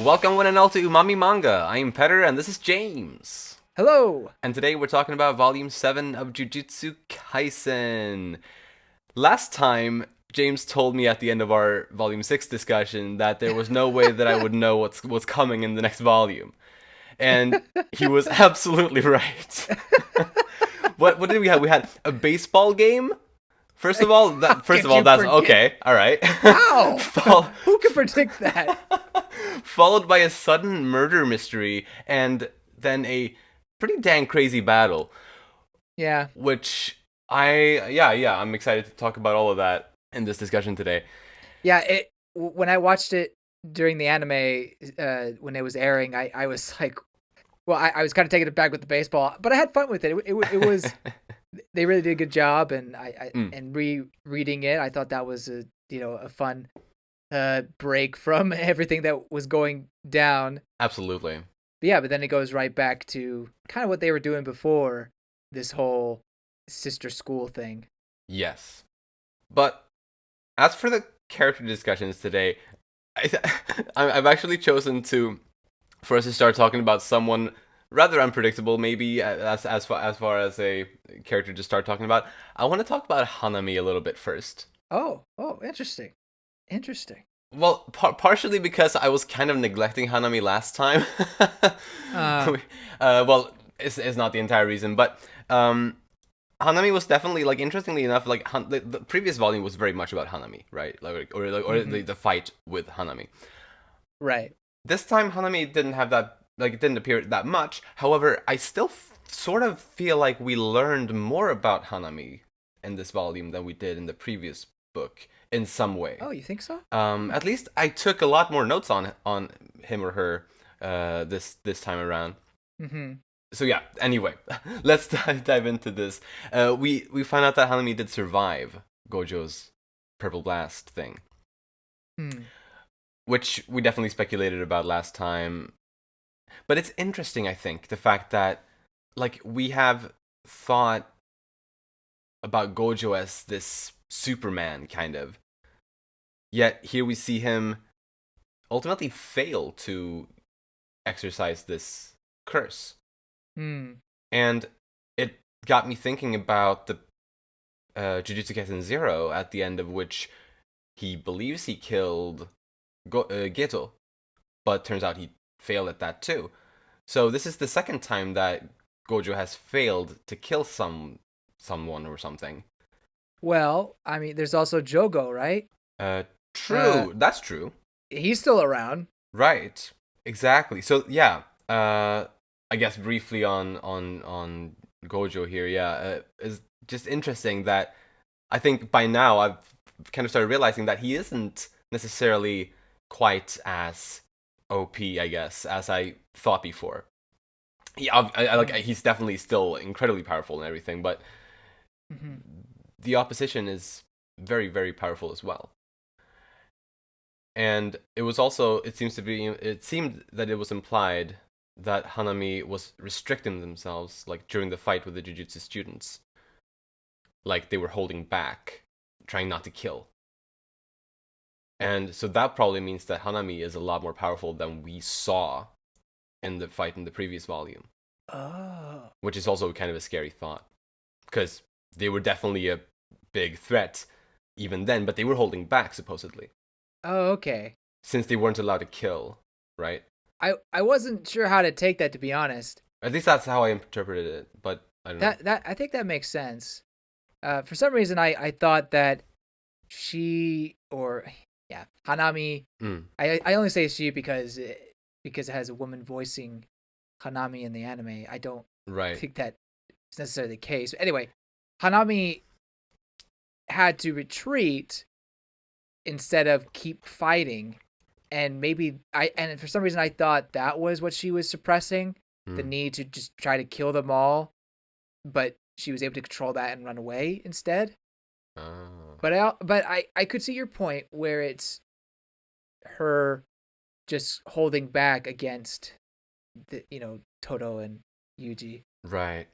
Welcome one and all to Umami Manga. I am Petter and this is James. Hello. And today we're talking about Volume 7 of Jujutsu Kaisen. Last time, James told me at the end of our Volume 6 discussion that there was no way that I would know what's coming in the next volume. And he was absolutely right. What did we have? We had a baseball game. First of all, that's forget? okay. All right. How? Who can predict that? Followed by a sudden murder mystery and then a pretty dang crazy battle. Yeah. Which I'm excited to talk about all of that in this discussion today. Yeah, when I watched it during the anime when it was airing, I was like, well, I was kind of taking it back with the baseball, but I had fun with it. It was they really did a good job, and and rereading it, I thought that was a fun break from everything that was going down. Absolutely. But yeah, but then it goes right back to kind of what they were doing before this whole sister school thing. Yes. But as for the character discussions today, I've actually chosen for us to start talking about someone rather unpredictable, maybe as far as a character to start talking about. I want to talk about Hanami a little bit first. Oh, interesting. Well, partially because I was kind of neglecting Hanami last time. Well, it's not the entire reason, but Hanami was definitely, like, interestingly enough, like the previous volume was very much about Hanami, right? Or the fight with Hanami. Right. This time Hanami didn't have that, like, it didn't appear that much. However, I still sort of feel like we learned more about Hanami in this volume than we did in the previous book in some way. Oh, you think so? At least I took a lot more notes on him or her this time around. Mm-hmm. So yeah, anyway, let's dive into this. We find out that Hanami did survive Gojo's Purple Blast thing. Which we definitely speculated about last time. But it's interesting, I think, the fact that, like, we have thought about Gojo as this Superman, kind of. Yet here we see him ultimately fail to exercise this curse. And it got me thinking about the Jujutsu Kaisen 0, at the end of which he believes he killed Geto, but turns out he failed at that too. So this is the second time that Gojo has failed to kill someone or something. Well, I mean, there's also Jogo, right? True. That's true. He's still around. Right. Exactly. So yeah, I guess briefly on Gojo here, is just interesting that I think by now I've kind of started realizing that he isn't necessarily quite as OP, I guess, as I thought before. He's definitely still incredibly powerful and everything, but the opposition is very, very powerful as well. And it was also, it seemed that it was implied that Hanami was restricting themselves, like, during the fight with the Jujutsu students. Like, they were holding back, trying not to kill. And so that probably means that Hanami is a lot more powerful than we saw in the fight in the previous volume. Oh. Which is also kind of a scary thought. Because they were definitely a big threat even then, but they were holding back, supposedly. Oh, okay. Since they weren't allowed to kill, right? I wasn't sure how to take that, to be honest. At least that's how I interpreted it, but I don't know. That I think that makes sense. For some reason, I thought that Hanami. I only say she because it has a woman voicing Hanami in the anime. I don't think that is necessarily the case. But anyway, Hanami had to retreat instead of keep fighting, and for some reason I thought that was what she was suppressing, the need to just try to kill them all, but she was able to control that and run away instead. But I could see your point where it's her just holding back against the Todo and Yuji. Right.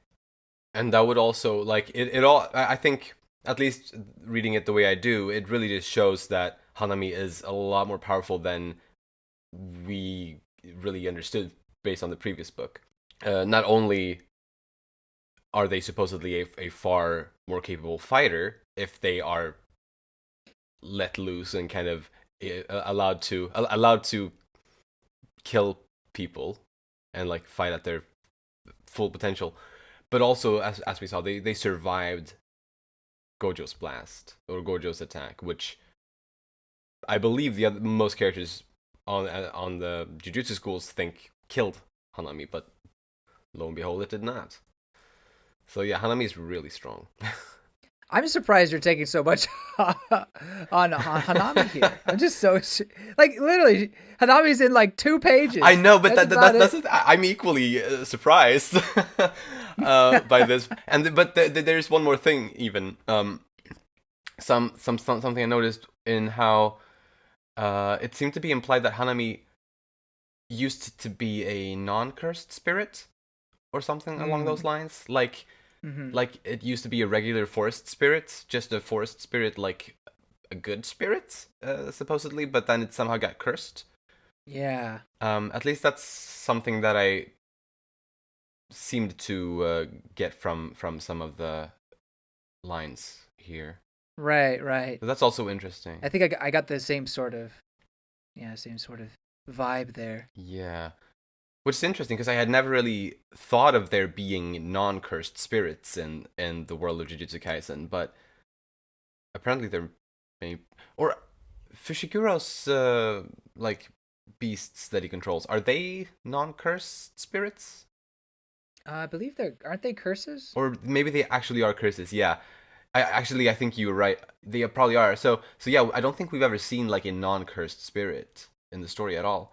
And that would also, like, it all, I think, at least reading it the way I do, it really just shows that Hanami is a lot more powerful than we really understood based on the previous book. Not only are they supposedly a far more capable fighter if they are let loose and kind of allowed to kill people and like fight at their full potential, but also as we saw, they survived Gojo's blast or Gojo's attack, which I believe most characters on the Jujutsu schools think killed Hanami, but lo and behold, it did not. So yeah, Hanami is really strong. I'm surprised you're taking so much on Hanami here. I'm just so like literally Hanami's in like 2 pages. I know, but that's I'm equally surprised by this. And but there's one more thing even. Something I noticed in how it seemed to be implied that Hanami used to be a non-cursed spirit or something along those lines, like. Mm-hmm. Like it used to be a regular forest spirit, just a forest spirit, like a good spirit, supposedly, but then it somehow got cursed. Yeah. At least that's something that I seemed to get from some of the lines here. Right. So that's also interesting. I think I got the same sort of vibe there. Yeah. Which is interesting because I had never really thought of there being non-cursed spirits in the world of Jujutsu Kaisen, but apparently there may, or Fushiguro's like beasts that he controls, are they non-cursed spirits? I believe aren't they curses? Or maybe they actually are curses. Yeah, I think you were right. They probably are. So yeah, I don't think we've ever seen like a non-cursed spirit in the story at all.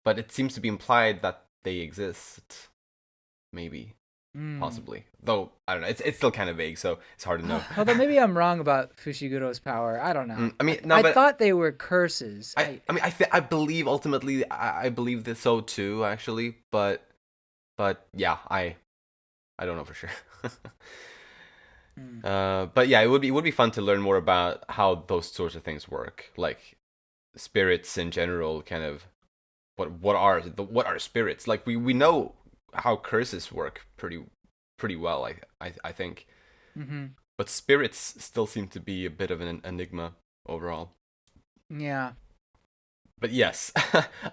But it seems to be implied that they exist. Maybe. Possibly. Though, I don't know. It's still kind of vague, so it's hard to know. Although maybe I'm wrong about Fushiguro's power. I don't know. I mean, no, I thought they were curses. I believe ultimately, I believe this so too, actually. But yeah, I don't know for sure. But yeah, it would be fun to learn more about how those sorts of things work. Like, spirits in general, kind of. What are spirits? Like we know how curses work pretty well, I think. Mm-hmm. But spirits still seem to be a bit of an enigma overall. Yeah. But yes,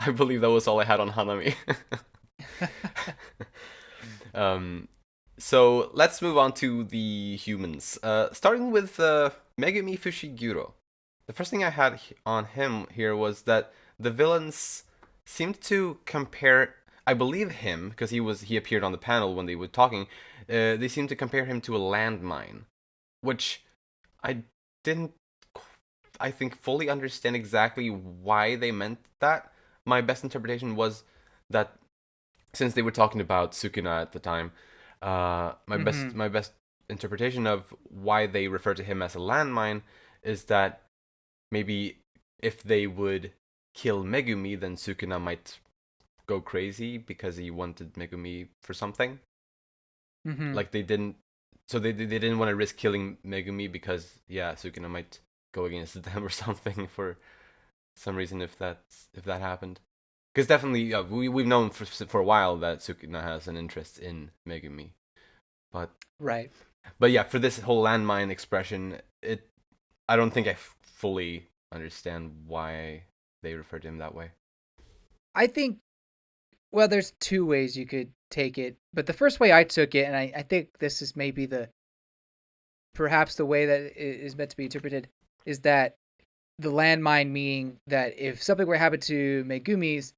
I believe that was all I had on Hanami. So let's move on to the humans. Starting with Megumi Fushiguro. The first thing I had on him here was that the villains seemed to compare, I believe him, because he appeared on the panel when they were talking, they seemed to compare him to a landmine, which I didn't, I think, fully understand exactly why they meant that. My best interpretation was that since they were talking about Sukuna at the time, my best interpretation of why they refer to him as a landmine is that maybe if they would kill Megumi, then Sukuna might go crazy because he wanted Megumi for something. Mm-hmm. Like they didn't want to risk killing Megumi because Sukuna might go against them or something for some reason if that happened. Because definitely we've known for a while that Sukuna has an interest in Megumi, but right. But yeah, for this whole landmine expression, I don't think I fully understand why they refer to him that way. I think, well, there's 2 ways you could take it, but the first way I took it, and I think this is maybe perhaps the way that it is meant to be interpreted, is that the landmine meaning that if something were to happen to Megumi,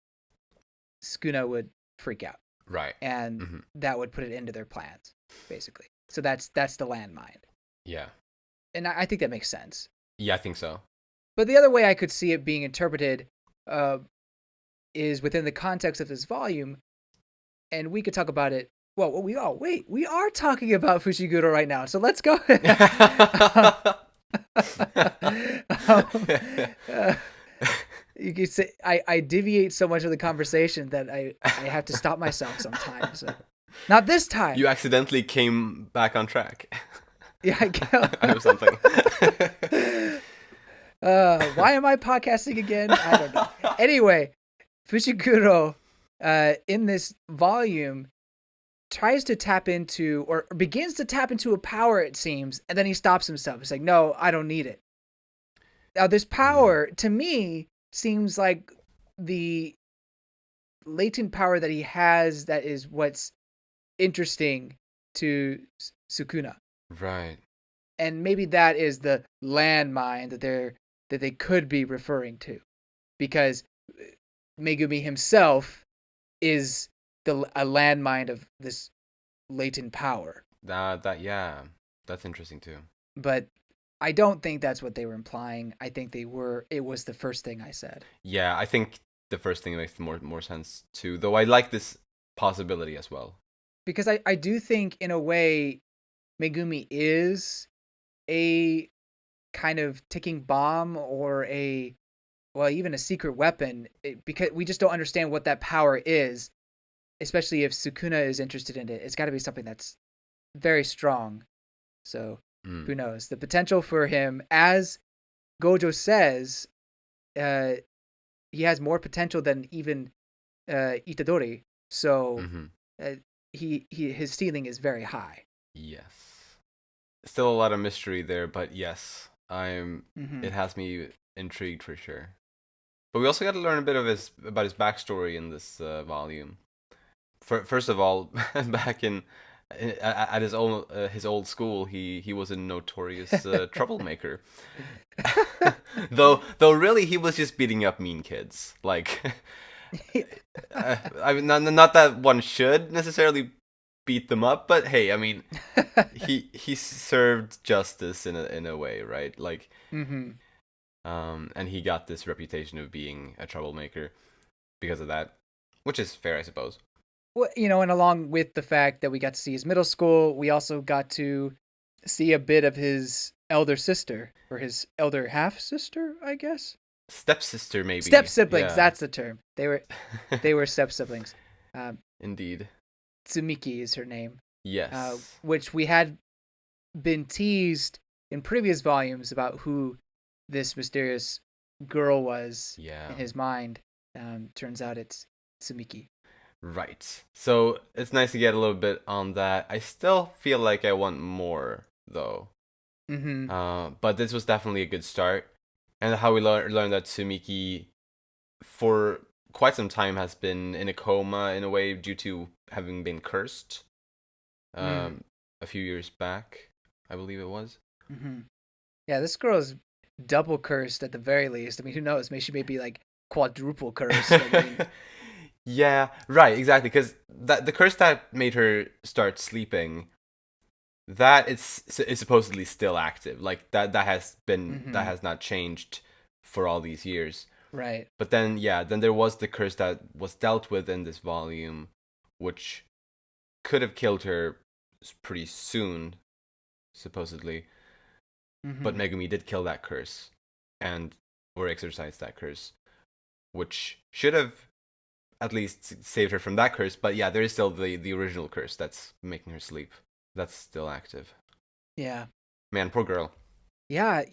Sukuna would freak out. Right. And that would put it into their plans, basically. So that's the landmine. Yeah. And I think that makes sense. Yeah, I think so. But the other way I could see it being interpreted is within the context of this volume, and we could talk about it. Well, we are talking about Fushiguro right now, so let's go. You could say I deviate so much of the conversation that I have to stop myself sometimes. Not this time. You accidentally came back on track. Yeah, I or something. Why am I podcasting again? I don't know. Anyway, Fushiguro, in this volume, tries to tap into or begins to tap into a power, it seems, and then he stops himself. He's like, no, I don't need it. Now, this power, to me, seems like the latent power that he has that is what's interesting to Sukuna. Right. And maybe that is the landmine that they could be referring to. Because Megumi himself is a landmine of this latent power. Yeah, that's interesting too. But I don't think that's what they were implying. I think it was the first thing I said. Yeah, I think the first thing makes more sense too. Though I like this possibility as well. Because I do think in a way Megumi is a kind of ticking bomb or even a secret weapon, because we just don't understand what that power is, especially if Sukuna is interested in it. It's got to be something that's very strong. So who knows? The potential for him, as Gojo says, he has more potential than even Itadori. So his ceiling is very high. Yes. Still a lot of mystery there, but yes, it has me intrigued for sure. But we also got to learn a bit about his backstory in this volume. First of all, back at his old school, he was a notorious troublemaker. though really he was just beating up mean kids. Like, I mean, not that one should necessarily beat them up, but hey, I mean, he served justice in a way, right? Like, and he got this reputation of being a troublemaker because of that, which is fair, I suppose. Well, and along with the fact that we got to see his middle school, we also got to see a bit of his elder sister, or his elder half sister, I guess. Stepsister, maybe. Step siblings. Yeah. That's the term. They were step siblings. Indeed. Tsumiki is her name. Yes. Which we had been teased in previous volumes about who this mysterious girl was in his mind. Turns out it's Tsumiki. Right. So it's nice to get a little bit on that. I still feel like I want more, though. But this was definitely a good start. And how we learned that Tsumiki, for quite some time, has been in a coma in a way due to having been cursed. A few years back, I believe it was. Yeah, this girl is double cursed at the very least. I mean, who knows? Maybe she may be like quadruple cursed. I mean... Yeah, right, exactly. Because the curse that made her start sleeping, that is supposedly still active. Like that has been that has not changed for all these years. Right. But then there was the curse that was dealt with in this volume, which could have killed her pretty soon, supposedly. But Megumi did kill that curse, or exorcise that curse, which should have at least saved her from that curse. But yeah, there is still the original curse that's making her sleep. That's still active. Yeah. Man, poor girl. Yeah,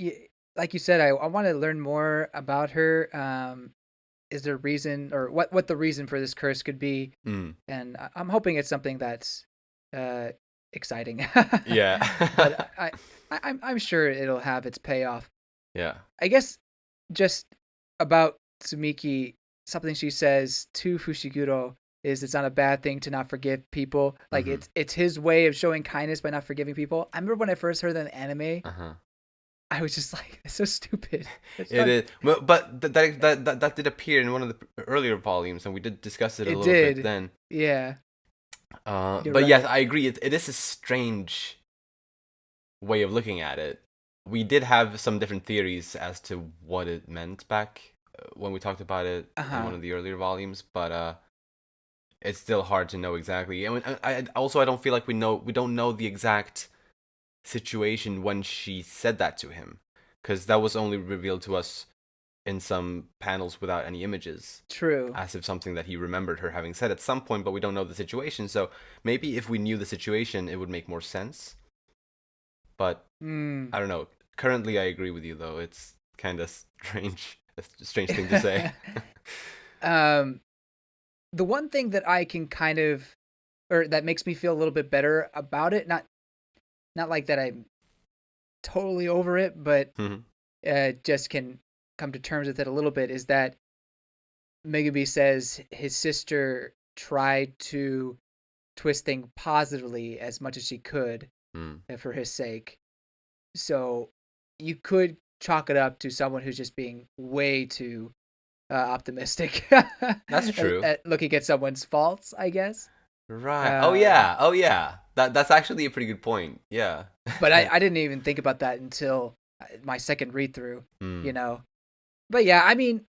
like you said, I want to learn more about her. Is there a reason, or what the reason for this curse could be? And I'm hoping it's something that's exciting. Yeah. But I'm sure it'll have its payoff. Yeah. I guess just about Tsumiki, something she says to Fushiguro is it's not a bad thing to not forgive people. Like it's his way of showing kindness by not forgiving people. I remember when I first heard that in anime, I was just like, it's so stupid. It is, but that did appear in one of the earlier volumes, and we did discuss it a little bit then. Yeah. But right. Yes, I agree. It is a strange way of looking at it. We did have some different theories as to what it meant back when we talked about it in one of the earlier volumes, but it's still hard to know exactly. I don't feel like we don't know the exact situation when she said that to him, because that was only revealed to us in some panels without any images. True. As if something that he remembered her having said at some point, but we don't know the situation. So maybe if we knew the situation, it would make more sense. But I don't know. Currently, I agree with you, though. It's kind of strange. It's a strange thing to say. the one thing that I can kind of, or that makes me feel a little bit better about it, not like that I'm totally over it, but just can come to terms with it a little bit, is that Megumi says his sister tried to twist things positively as much as she could for his sake. So you could chalk it up to someone who's just being way too optimistic. That's true. At looking at someone's faults, I guess. Right. Oh yeah. That's actually a pretty good point. Yeah. But I didn't even think about that until my second read through. You know. But yeah, I mean,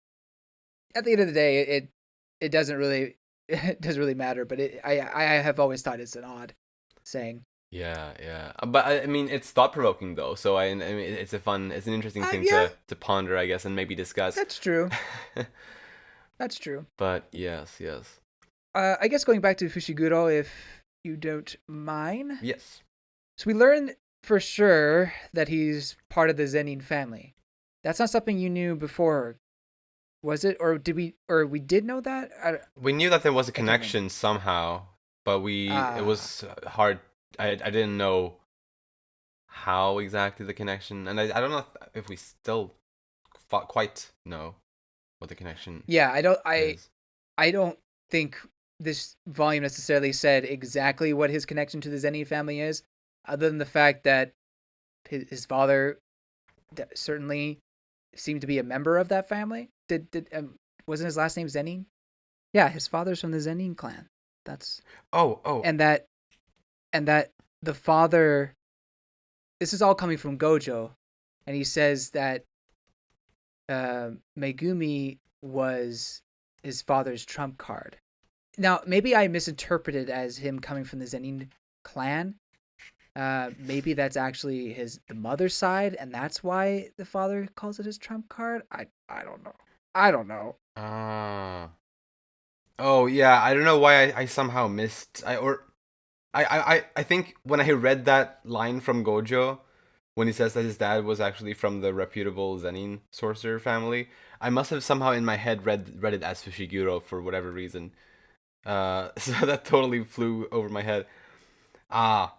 at the end of the day, it doesn't really matter. But I have always thought it's an odd saying. Yeah. But I mean, it's thought provoking though. So I mean, it's an interesting thing to ponder, I guess, and maybe discuss. That's true. That's true. But yes. I guess going back to Fushiguro, if you don't mind. Yes. So we learned for sure that he's part of the Zenin family. That's not something you knew before, was it? Or did we? Or we did know that? We knew that there was a connection somehow, but it was hard. I didn't know how exactly the connection, and I don't know if we still quite know what the connection. Yeah, I don't think this volume necessarily said exactly what his connection to the Zenin family is, other than the fact that his father certainly seemed to be a member of that family. Wasn't his last name Zenin? Yeah, his father's from the Zenin clan. That's and that the father. This is all coming from Gojo, and he says that Megumi was his father's trump card. Now, maybe I misinterpreted as him coming from the Zenin clan. Maybe that's actually the mother's side, and that's why the father calls it his trump card. I don't know. Oh yeah, I don't know why I somehow missed. I think when I read that line from Gojo, when he says that his dad was actually from the reputable Zenin sorcerer family, I must have somehow in my head read it as Fushiguro for whatever reason. So that totally flew over my head.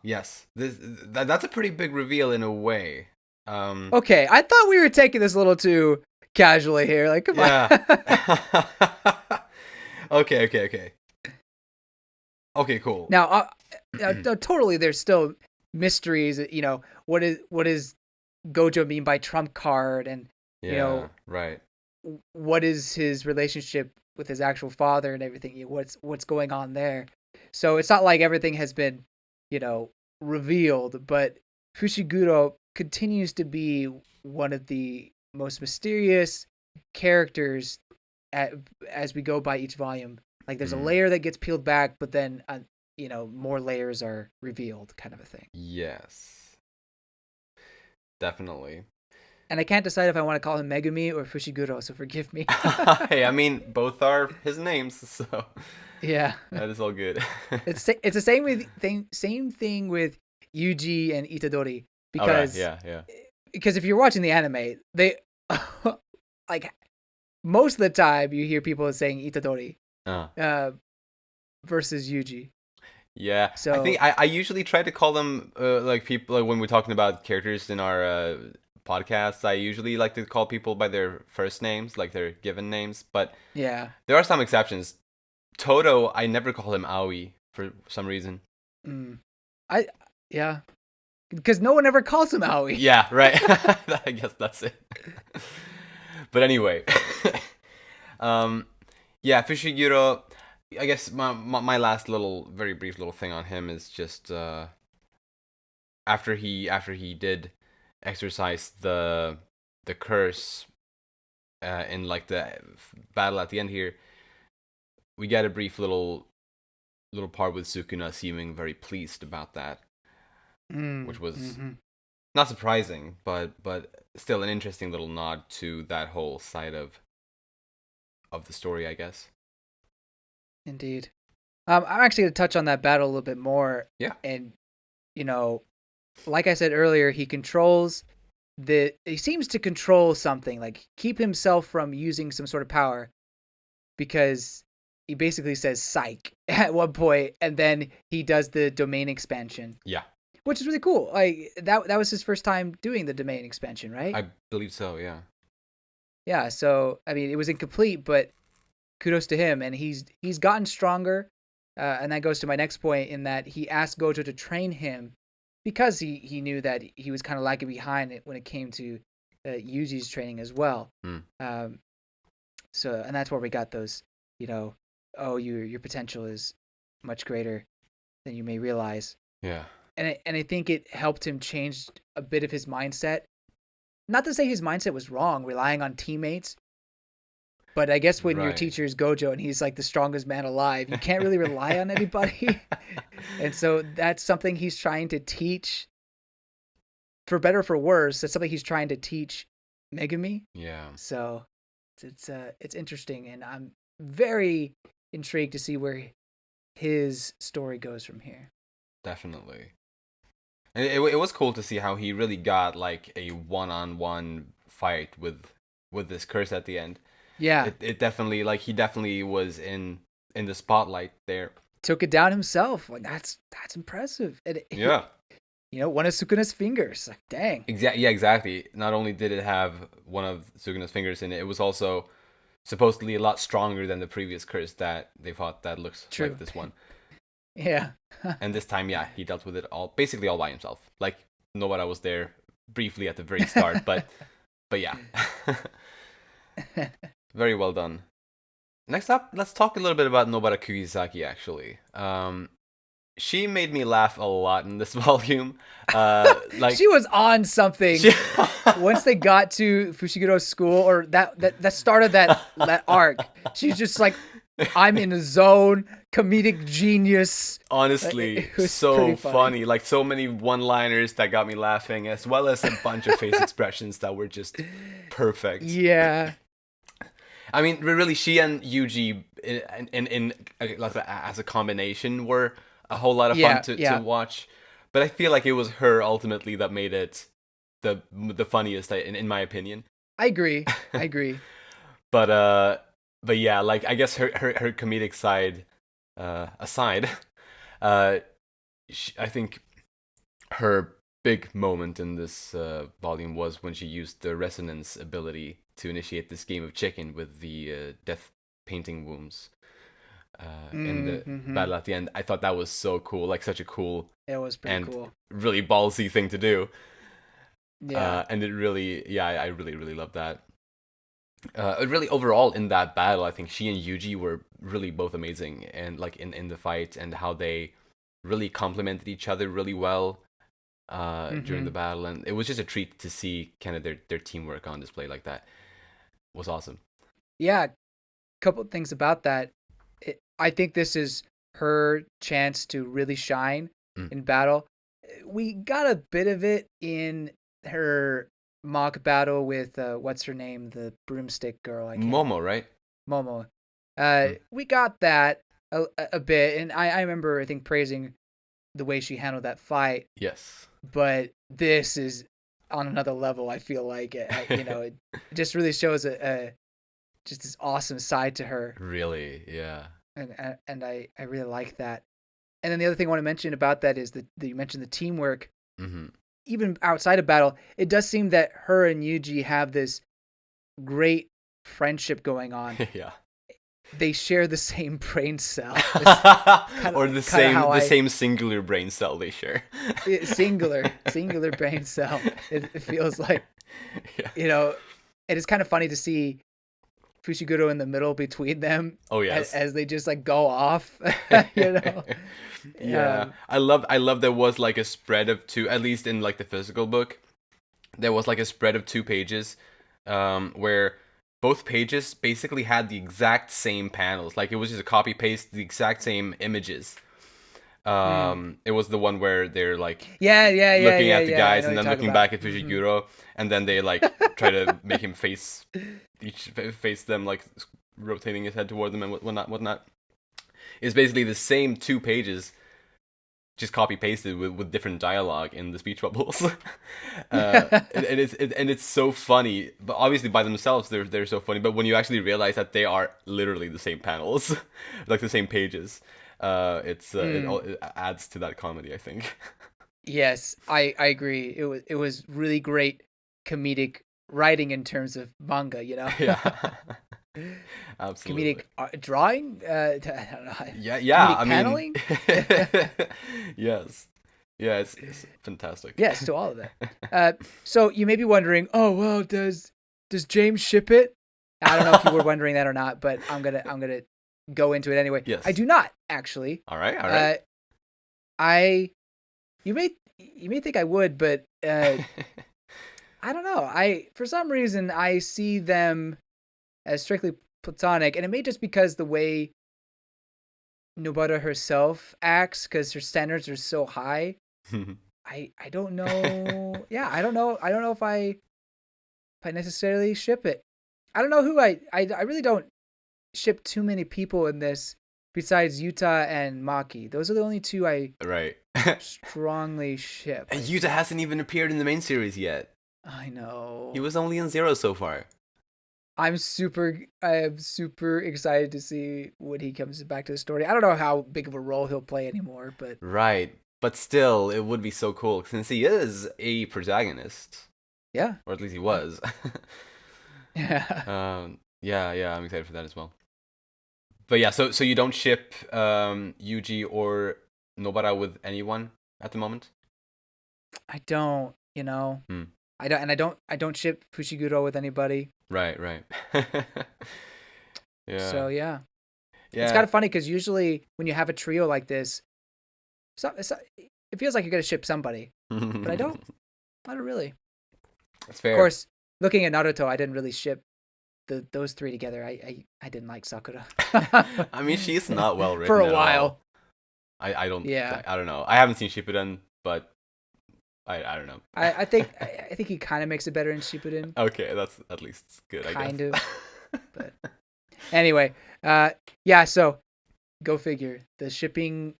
Yes. That's a pretty big reveal in a way. Okay, I thought we were taking this a little too casually here. Like, come on. Okay. Okay, cool. Now, totally, there's still mysteries. You know, what is Gojo mean by trump card, and you know, right? What is his relationship with his actual father and everything? What's going on there? So it's not like everything has been, revealed. But Fushiguro continues to be one of the most mysterious characters as we go by each volume. Like there's a layer that gets peeled back, but then more layers are revealed, kind of a thing. Yes, definitely. And I can't decide if I want to call him Megumi or Fushiguro, so forgive me. Hey, I mean, both are his names, so yeah, that is all good. It's the same thing with Yuji and Itadori, because because if you're watching the anime, they like most of the time you hear people saying Itadori versus Yuji. Yeah, so I think I usually try to call them like people, like when we're talking about characters in our podcasts. I usually like to call people by their first names, like their given names. But yeah, there are some exceptions. Todo, I never call him Aoi for some reason. Because no one ever calls him Aoi. Yeah, right. I guess that's it. But anyway, yeah, Fushiguro. I guess my last very brief little thing on him is just after he did exercise the curse in like the battle at the end here, we get a brief little part with Sukuna seeming very pleased about that, which was not surprising, but still an interesting little nod to that whole side of the story, I guess. Indeed. I'm actually going to touch on that battle a little bit more. Yeah. And, like I said earlier, he seems to control something, like keep himself from using some sort of power, because he basically says psych at one point, and then he does the domain expansion. Yeah. Which is really cool. Like that was his first time doing the domain expansion, right? I believe so, yeah. Yeah, so I mean, it was incomplete, but kudos to him, and he's gotten stronger. And that goes to my next point in that he asked Gojo to train him because he knew that he was kind of lagging behind when it came to Yuji's training as well. So, and that's where we got those, your potential is much greater than you may realize. Yeah. And I think it helped him change a bit of his mindset. Not to say his mindset was wrong, relying on teammates. But I guess when your teacher is Gojo and he's like the strongest man alive, you can't really rely on anybody. And so that's something he's trying to teach, for better or for worse. That's something he's trying to teach Megumi. Yeah. So it's interesting, and I'm very intrigued to see where his story goes from here. Definitely. And it was cool to see how he really got like a one-on-one fight with this curse at the end. Yeah. It definitely, like, he definitely was in the spotlight there. Took it down himself. Like that's impressive. Yeah. One of Sukuna's fingers. Like, dang. Yeah, exactly. Not only did it have one of Sukuna's fingers in it, it was also supposedly a lot stronger than the previous curse that they thought that looks like this one. Yeah. And this time, yeah, he dealt with it basically all by himself. Like, Nobara was there briefly at the very start, but yeah. Very well done. Next up, let's talk a little bit about Nobara Kugisaki, actually. She made me laugh a lot in this volume. Like, she was on something. Once they got to Fushiguro's school, or that started that arc, she's just like, I'm in a zone, comedic genius. Honestly, so funny. Like, so many one-liners that got me laughing, as well as a bunch of face expressions that were just perfect. Yeah. I mean, really, she and Yuji in like, as a combination were a whole lot of fun to watch. But I feel like it was her ultimately that made it the funniest, in my opinion. I agree. But yeah, like, I guess her comedic side aside, I think her big moment in this volume was when she used the resonance ability to initiate this game of chicken with the death painting wounds in the battle at the end. I thought that was so cool, like such a cool, it was pretty cool, really ballsy thing to do. Yeah, and it really, I really loved that. Really, overall in that battle, I think she and Yuji were really both amazing, and like in the fight, and how they really complemented each other really well during the battle, and it was just a treat to see kind of their teamwork on display like that. It was awesome. Yeah, a couple of things about that. I think this is her chance to really shine in battle. We got a bit of it in her mock battle with what's her name, the broomstick girl. Momo, right? Momo. We got that a bit, and I remember, I think, praising the way she handled that fight. Yes. But this is on another level. I feel like it just really shows just this awesome side to her. Really, yeah. And I really like that. And then the other thing I want to mention about that is that you mentioned the teamwork. Even outside of battle, it does seem that her and Yuji have this great friendship going on. Yeah. They share the same brain cell. Or the same singular brain cell they share. Singular brain cell. It feels like, it is kind of funny to see Fushiguro in the middle between them. Oh yes. As they just like go off. Yeah. I love there was like a spread of two, at least in like the physical book. There was like a spread of 2 pages where both pages basically had the exact same panels. Like, it was just a copy paste, the exact same images. It was the one where they're like looking at the guys and then looking back at Fushiguro, and then they like try to make him face them, like rotating his head toward them and whatnot. It's basically the same 2 pages just copy pasted with different dialogue in the speech bubbles. And it's so funny. But obviously by themselves they're so funny. But when you actually realize that they are literally the same panels, like the same pages, it adds to that comedy, I think. Yes, I agree. It was really great comedic writing in terms of manga, you know. Yeah. Absolutely. Comedic drawing. I don't know. Yeah. Comedic paneling. Yes. Yeah, it's fantastic. Yes, to all of that. So you may be wondering, oh well, does James ship it? I don't know if you were wondering that or not, but I'm gonna go into it anyway. Yes. I do not actually. All right. You may think I would, but I don't know. For some reason I see them as strictly platonic, and it may just because the way Nobara herself acts, because her standards are so high. I don't know. Yeah, I don't know if I necessarily ship it. I don't know who I really don't ship too many people in this besides Yuta and Maki. Those are the only two I strongly ship. And Yuta hasn't even appeared in the main series yet. I know. He was only in Zero so far. I am super excited to see when he comes back to the story. I don't know how big of a role he'll play anymore, but right. But still, it would be so cool since he is a protagonist. Yeah. Or at least he was. Yeah. Yeah, I'm excited for that as well. But yeah, so you don't ship Yuji or Nobara with anyone at the moment? I don't, you know. I don't ship Fushiguro with anybody. Right. Yeah. So yeah. It's kind of funny because usually when you have a trio like this, it feels like you're gonna ship somebody, but I don't really. That's fair. Of course, looking at Naruto, I didn't really ship those three together. I didn't like Sakura. I mean, she's not well written for a at while. All. I don't. Yeah. I don't know. I haven't seen Shippuden, but I don't know. I think he kind of makes it better in Shippuden. Okay, that's at least good. Kind of. But anyway, yeah. So go figure. The shipping.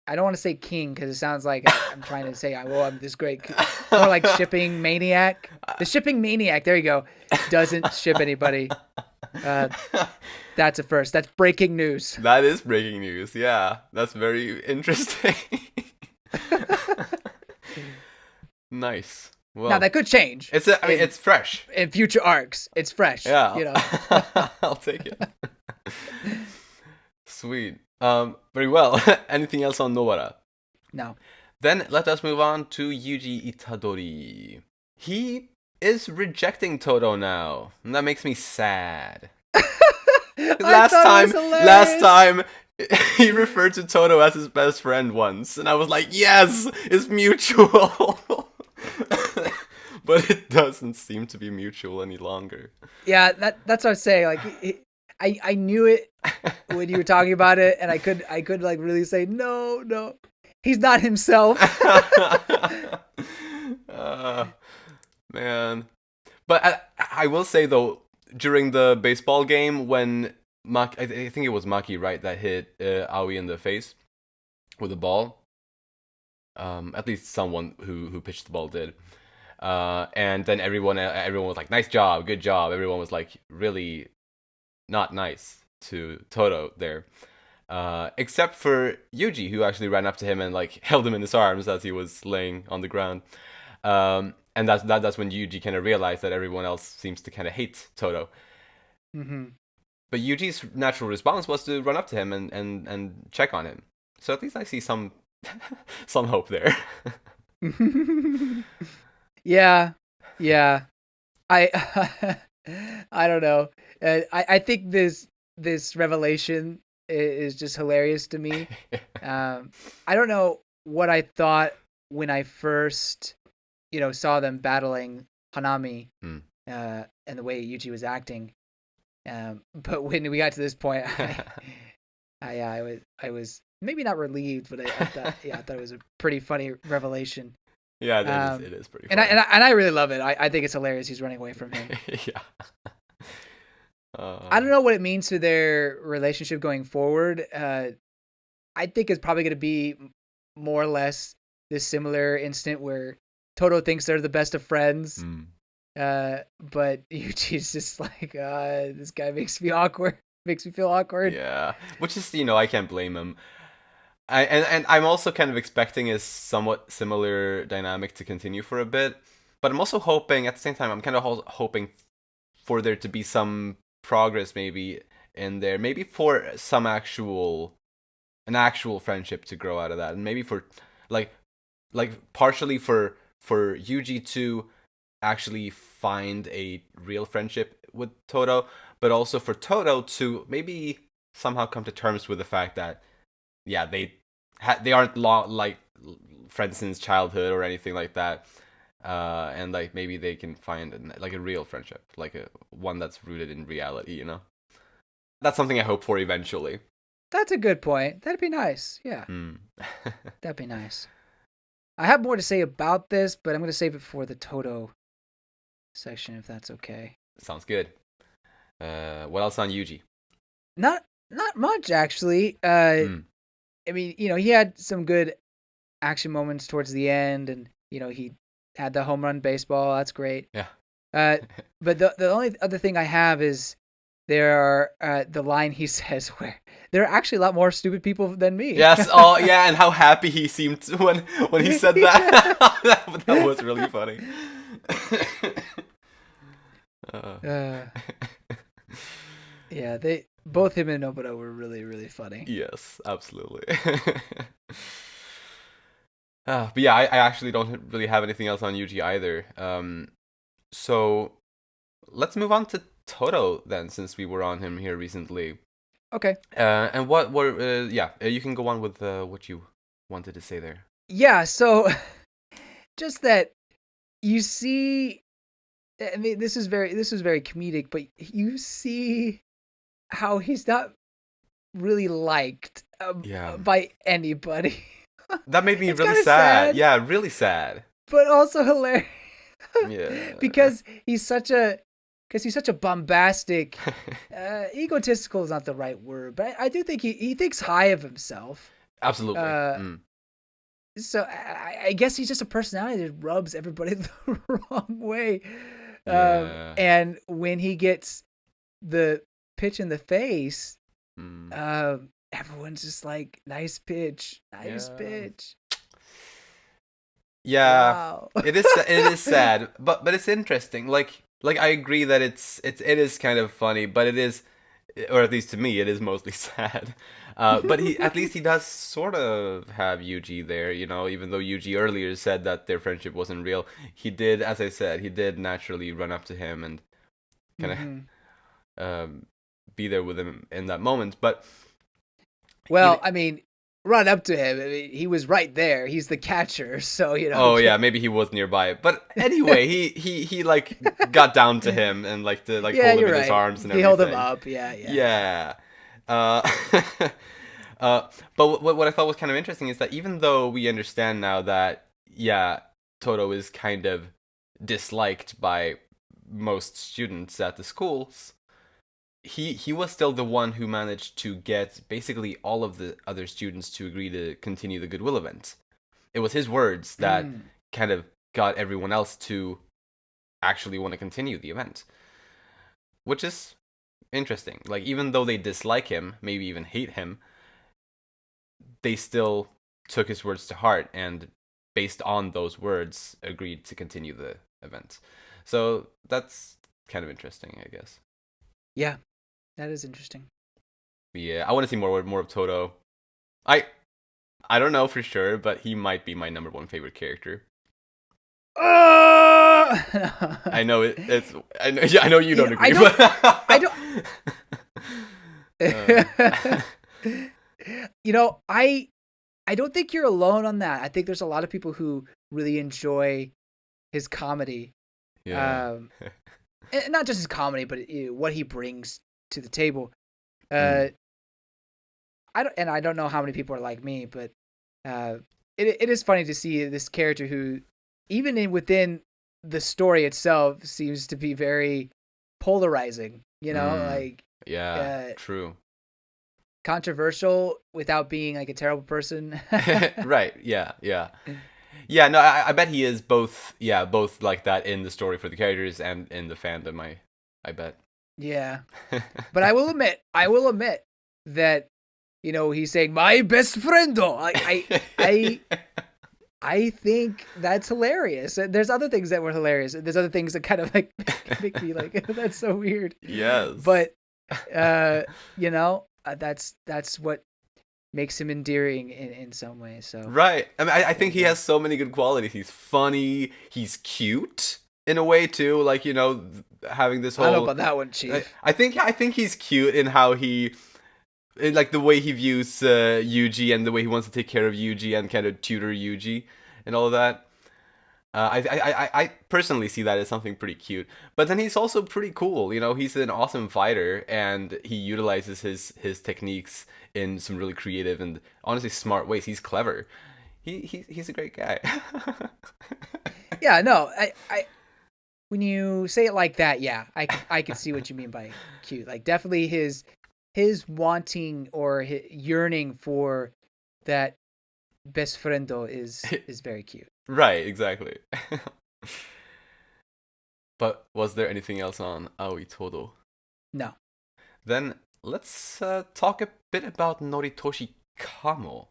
I don't want to say king because it sounds like I'm trying to say, well, I'm this great. More like shipping maniac. The shipping maniac. There you go. Doesn't ship anybody. That's a first. That's breaking news. That is breaking news. Yeah, that's very interesting. Nice. Well, now that could change. It's fresh. In future arcs, it's fresh. Yeah. You know. I'll take it. Sweet. Very well. Anything else on Nobara? No. Then let us move on to Yuji Itadori. He is rejecting Todo now, and that makes me sad. Last time he referred to Todo as his best friend once, and I was like, yes, it's mutual. But it doesn't seem to be mutual any longer. Yeah, that's what I was saying. Like, I knew it when you were talking about it, and I could like really say no, he's not himself. Man, but I will say though, during the baseball game when Maki, I think it was Maki, right, that hit Aoi in the face with a ball. At least someone who pitched the ball did. And then everyone was like, nice job, good job. Everyone was like really not nice to Todo there. Except for Yuji, who actually ran up to him and like held him in his arms as he was laying on the ground. And that's when Yuji kind of realized that everyone else seems to kind of hate Todo. Mm-hmm. But Yuji's natural response was to run up to him and check on him. So at least I see some hope there. Yeah. I don't know. I think this revelation is just hilarious to me. I don't know what I thought when I first, saw them battling Hanami, and the way Yuji was acting. But when we got to this point, I was maybe not relieved, but I thought it was a pretty funny revelation. Yeah, it is pretty funny. And I really love it. I think it's hilarious he's running away from him. Yeah. I don't know what it means to their relationship going forward. I think it's probably going to be more or less this similar instant where Todo thinks they're the best of friends. But Yuji's just like, this guy makes me awkward. Makes me feel awkward. Yeah, which is, I can't blame him. And I'm also kind of expecting a somewhat similar dynamic to continue for a bit, but I'm also hoping at the same time I'm kind of hoping for there to be some progress maybe in there, maybe for an actual friendship to grow out of that, and maybe for like partially for Yuji to actually find a real friendship with Todo, but also for Todo to maybe somehow come to terms with the fact that they aren't like friends since childhood or anything like that, and like maybe they can find like a real friendship, like one that's rooted in reality. That's something I hope for eventually. That's a good point. That'd be nice. Yeah. That'd be nice. I have more to say about this, but I'm going to save it for the Todo section, if that's okay. Sounds good. What else on Yuji? Not much, actually. I mean, he had some good action moments towards the end, and he had the home run baseball. That's great. Yeah. But the only other thing I have is there are the line he says where there are actually a lot more stupid people than me. Yes. Oh, yeah. And how happy he seemed when he said that. That was really funny. Yeah, both him and Nobara were really, really funny. Yes, absolutely. But yeah, I actually don't really have anything else on Yuji either. So let's move on to Todo then, since we were on him here recently. Okay. And what were you can go on with what you wanted to say there. Yeah, so just that you see, I mean, this is very comedic, but you see how he's not really liked by anybody. That made me really sad. Yeah, really sad. But also hilarious. Yeah. because he's such a bombastic, egotistical is not the right word, but I do think he thinks high of himself. Absolutely. So I guess he's just a personality that rubs everybody the wrong way. And when he gets the pitch in the face, everyone's just like, nice pitch. Yeah, wow. it is sad, but it's interesting. Like I agree that it is kind of funny, but it is, or at least to me, it is mostly sad. But at least he does sort of have Yuji there, even though Yuji earlier said that their friendship wasn't real. He did, as I said, he did naturally run up to him and kind of be there with him in that moment. But I mean, run up to him. I mean, he was right there. He's the catcher, so Oh yeah, maybe he was nearby. But anyway, he like got down to him and hold him in his arms and everything. He held him up. Yeah. But what I thought was kind of interesting is that even though we understand now that Todo is kind of disliked by most students at the schools, he was still the one who managed to get basically all of the other students to agree to continue the Goodwill event. It was his words that kind of got everyone else to actually want to continue the event, which is interesting. Like, even though they dislike him, maybe even hate him, they still took his words to heart and based on those words agreed to continue the event. So that's kind of interesting, I guess. Yeah, that is interesting. Yeah, I want to see more of Todo. I don't know for sure, but he might be my number one favorite character. I know it's. I know you don't agree. I don't. I don't think you're alone on that. I think there's a lot of people who really enjoy his comedy. Yeah. Not just his comedy, but what he brings to the table. I don't know how many people are like me, but it is funny to see this character who, even within the story itself, seems to be very polarizing. True. controversial without being like a terrible person. Right. Yeah. No, I bet he is both. Yeah, both like that in the story for the characters and in the fandom. I bet. Yeah, but I will admit that he's saying my best friendo. I think that's hilarious. There's other things that were hilarious. There's other things that kind of like make me like that's so weird. Yes. But that's what makes him endearing in some ways. So right. I mean, I think he has so many good qualities. He's funny. He's cute in a way too. Like having this whole. I don't know about that one, Chief. I think he's cute in how he. Like the way he views Yuji and the way he wants to take care of Yuji and kind of tutor Yuji and all of that. I personally see that as something pretty cute. But then he's also pretty cool. He's an awesome fighter and he utilizes his techniques in some really creative and honestly smart ways. He's clever. He's a great guy. Yeah, no, I when you say it like that, yeah, I can see what you mean by cute. Like definitely his wanting or his yearning for that best friendo is very cute. Right, exactly. But was there anything else on Aoi Todo? No. Then let's talk a bit about Noritoshi Kamo.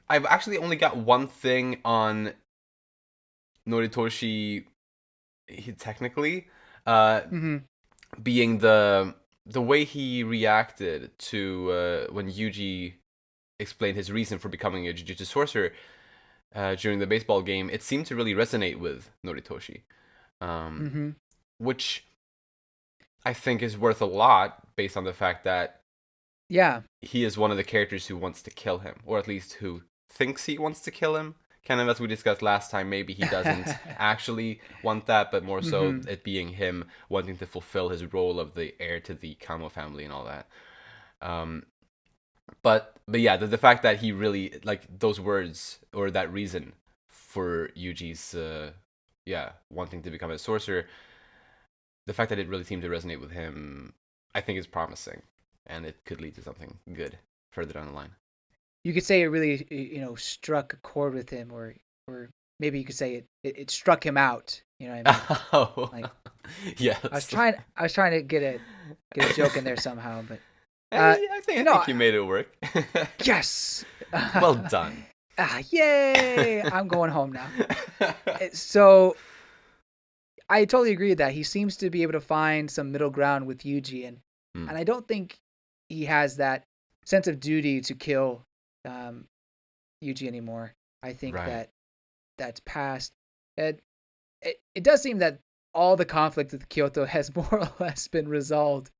I've actually only got one thing on Noritoshi technically, being the way he reacted to when Yuji explained his reason for becoming a Jujutsu sorcerer during the baseball game. It seemed to really resonate with Noritoshi, which I think is worth a lot based on the fact that he is one of the characters who wants to kill him, or at least who thinks he wants to kill him. Kind of as we discussed last time, maybe he doesn't actually want that, but more so it being him wanting to fulfill his role of the heir to the Kamo family and all that. But yeah, the fact that he really, like, those words, or that reason for Yuji's, wanting to become a sorcerer, the fact that it really seemed to resonate with him, I think is promising, and it could lead to something good further down the line. You could say it really, struck a chord with him, or maybe you could say it struck him out. You know what I mean? Oh, like, yes. I was trying to get a joke in there somehow, but I think you made it work. Yes. Well done. Yay! I'm going home now. So I totally agree with that. He seems to be able to find some middle ground with Yuji, and I don't think he has that sense of duty to kill Yuji anymore. I think that's past. It does seem that all the conflict with Kyoto has more or less been resolved.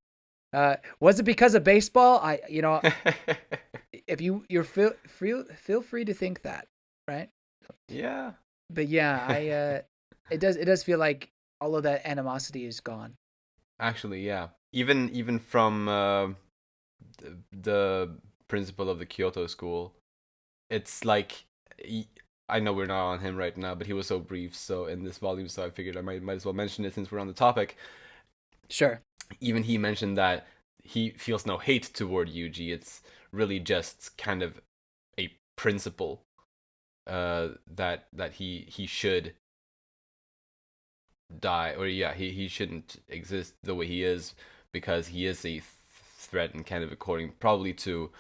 Was it because of baseball? If you're feel free to think that, right? Yeah. But yeah, it does feel like all of that animosity is gone. Actually, yeah. Even from the principal of the Kyoto school, it's like, I know we're not on him right now, but he was so brief so in this volume, so I figured I might as well mention it since we're on the topic. Sure. Even he mentioned that he feels no hate toward Yuji. It's really just kind of a principle that he should die, or he shouldn't exist the way he is, because he is a threat, and kind of according probably to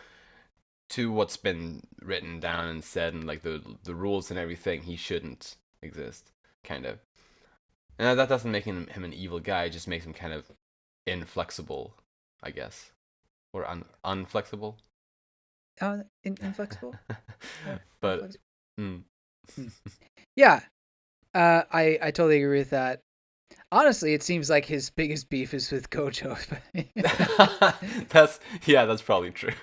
what's been written down and said, and like the rules and everything, he shouldn't exist, kind of. And that doesn't make him an evil guy. It just makes him kind of inflexible, I guess, or unflexible. Inflexible. But yeah, I totally agree with that. Honestly, it seems like his biggest beef is with Gojo. That's probably true.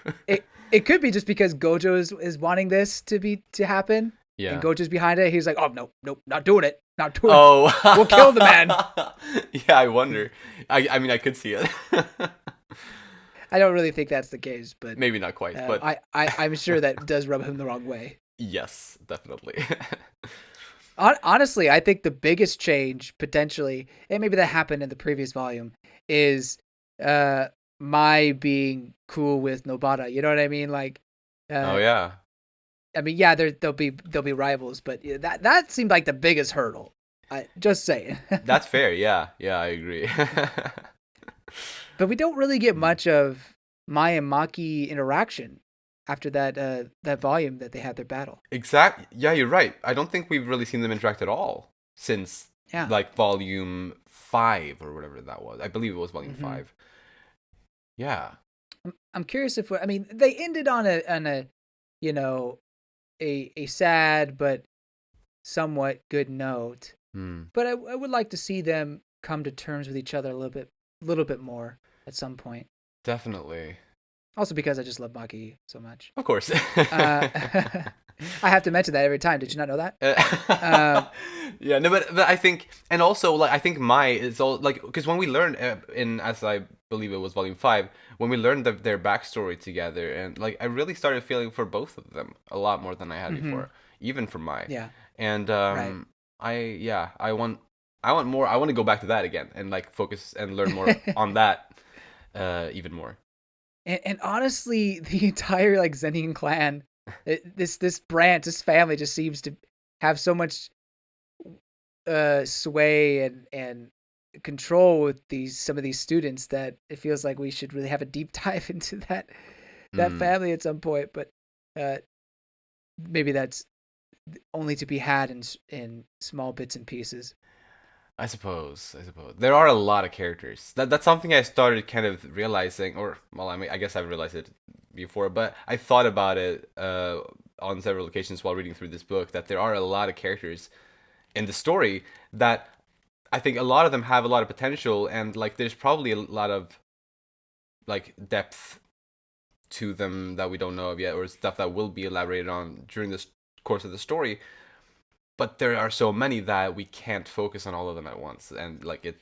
It could be just because Gojo is wanting this to happen. Yeah. And Gojo's behind it. He's like, oh nope, not doing it. Not doing it. We'll kill the man. Yeah, I wonder. I mean, I could see it. I don't really think that's the case, but maybe not quite. But I'm sure that does rub him the wrong way. Yes, definitely. Honestly, I think the biggest change potentially, and maybe that happened in the previous volume, is Mai being cool with Nobara. You know what I mean? Like, oh yeah. I mean, yeah, they'll be rivals, but that seemed like the biggest hurdle. I just saying. That's fair. Yeah, I agree. But we don't really get much of Mai and Maki interaction after that volume that they had their battle. Exactly. Yeah, you're right. I don't think we've really seen them interact at all since like volume 5 or whatever that was. I believe it was volume 5. Yeah. I'm curious if I mean they ended on a you know a sad but somewhat good note. But I would like to see them come to terms with each other a little bit more at some point. Definitely. Also because I just love Maki so much. Of course. I have to mention that every time. Did you not know that? Yeah, no, but I think, and also like I think Mai is all like because when we learned in as I believe it was volume 5 when we learned their backstory together, and like I really started feeling for both of them a lot more than I had before, even for Mai. Yeah. And I want more. I want to go back to that again and like focus and learn more on that even more. And honestly, the entire like Zenin clan, this branch, this family just seems to have so much sway and control with some of these students that it feels like we should really have a deep dive into that family at some point. But maybe that's only to be had in small bits and pieces. I suppose there are a lot of characters. That's something I started kind of realizing, or well, I mean, I guess I've realized it before, but I thought about it on several occasions while reading through this book that there are a lot of characters in the story that I think a lot of them have a lot of potential, and like there's probably a lot of like depth to them that we don't know of yet, or stuff that will be elaborated on during this course of the story. But there are so many that we can't focus on all of them at once, and like it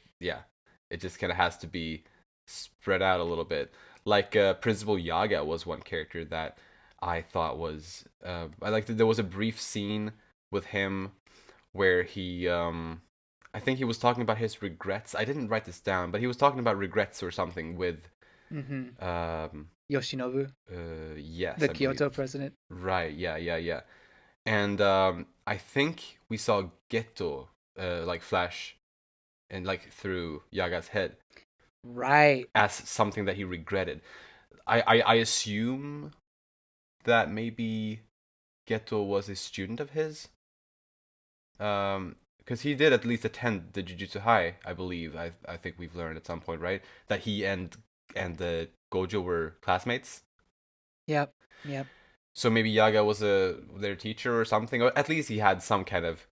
just kind of has to be spread out a little bit. Like Principal Yaga was one character that I thought was I liked. There was a brief scene with him where he I think he was talking about his regrets. I didn't write this down, but he was talking about regrets or something with Yoshinobu. Yes, the Kyoto president. Right. Yeah. And I think we saw Geto like flash and like through Yaga's head, right, as something that he regretted. I assume that maybe Geto was a student of his, because he did at least attend the Jujutsu High, I believe. I think we've learned at some point, right, that he and the Gojo were classmates. Yep. So maybe Yaga was their teacher or something, or at least he had some kind of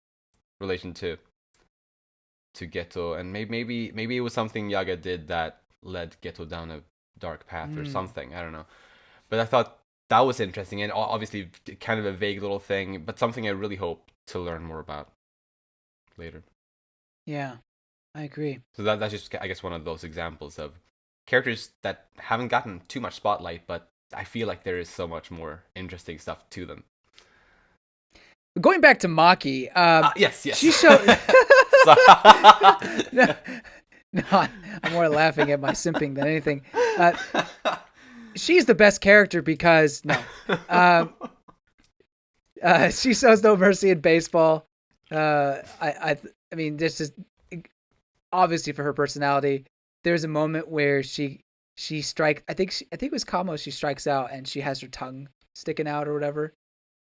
relation to Geto, and maybe it was something Yaga did that led Geto down a dark path or something. I don't know, but I thought that was interesting, and obviously kind of a vague little thing, but something I really hope to learn more about later. Yeah, I agree. So that's just, I guess, one of those examples of characters that haven't gotten too much spotlight, but I feel like there is so much more interesting stuff to them. Going back to Maki, yes. She showed. no, I'm more laughing at my simping than anything. She's the best character because she shows no mercy in baseball. I mean, this is obviously for her personality. There's a moment where she strikes. I think it was Kamo. She strikes out and she has her tongue sticking out or whatever.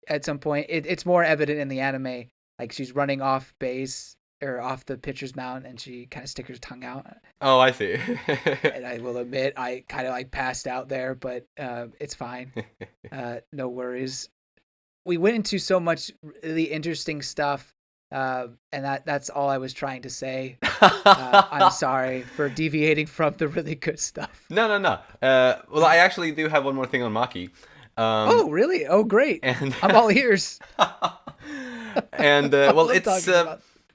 At some point, it's more evident in the anime. Like she's running off base or off the pitcher's mound, and she kind of sticks her tongue out. Oh, I see. And I will admit, I kind of like passed out there, but it's fine. No worries. We went into so much really interesting stuff, and that's all I was trying to say. I'm sorry for deviating from the really good stuff. No. Well, I actually do have one more thing on Maki. Oh, really? Oh, great. And I'm all ears. And well,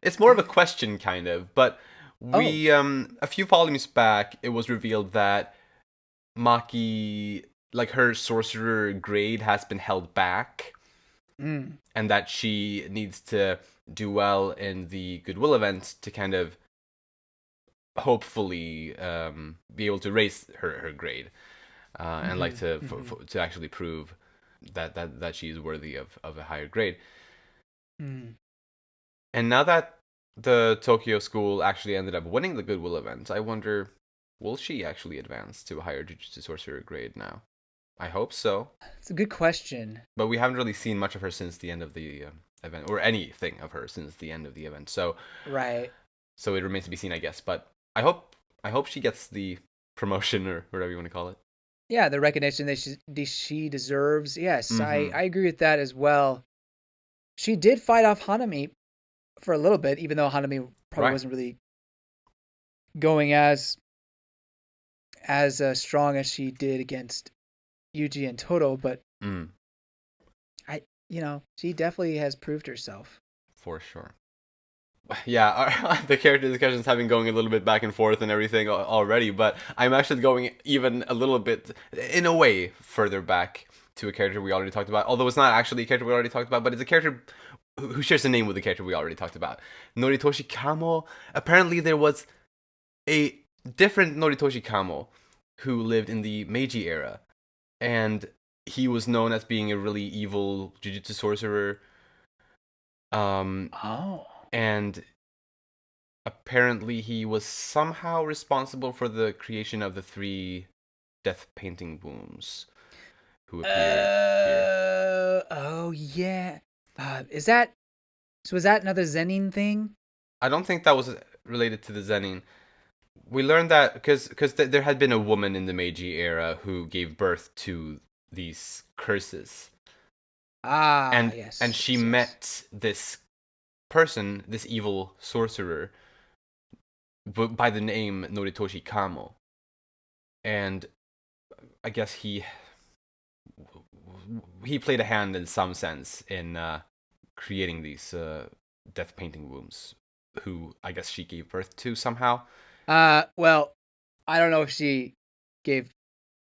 it's more of a question, kind of. But we a few volumes back, it was revealed that Maki, like her sorcerer grade, has been held back, and that she needs to do well in the Goodwill event to kind of hopefully be able to raise her grade, and like to actually prove that she's worthy of a higher grade. And now that the Tokyo school actually ended up winning the Goodwill event, I wonder, will she actually advance to a higher Jujutsu Sorcerer grade now? I hope so. It's a good question. But we haven't really seen much of her since the end of the event, or anything of her since the end of the event. So right. So it remains to be seen, I guess. But I hope she gets the promotion or whatever you want to call it. Yeah, the recognition that she deserves. Yes, I agree with that as well. She did fight off Hanami for a little bit, even though Hanami probably wasn't really going as strong as she did against Yuji and Todo, but she definitely has proved herself. For sure. Yeah, the character discussions have been going a little bit back and forth and everything already, but I'm actually going even a little bit, in a way, further back to a character we already talked about. Although it's not actually a character we already talked about, but it's a character who shares a name with the character we already talked about. Noritoshi Kamo. Apparently there was a different Noritoshi Kamo who lived in the Meiji era, and he was known as being a really evil Jujutsu sorcerer. And apparently he was somehow responsible for the creation of the 3 death painting wounds who appear here. Oh yeah. Is that another Zenin thing? I don't think that was related to the Zenin. We learned that because there had been a woman in the Meiji era who gave birth to these curses. Yes. And she met this person, this evil sorcerer, by the name Noritoshi Kamo. And I guess he played a hand in some sense in creating these death painting wounds, who I guess she gave birth to somehow. Well, I don't know if she gave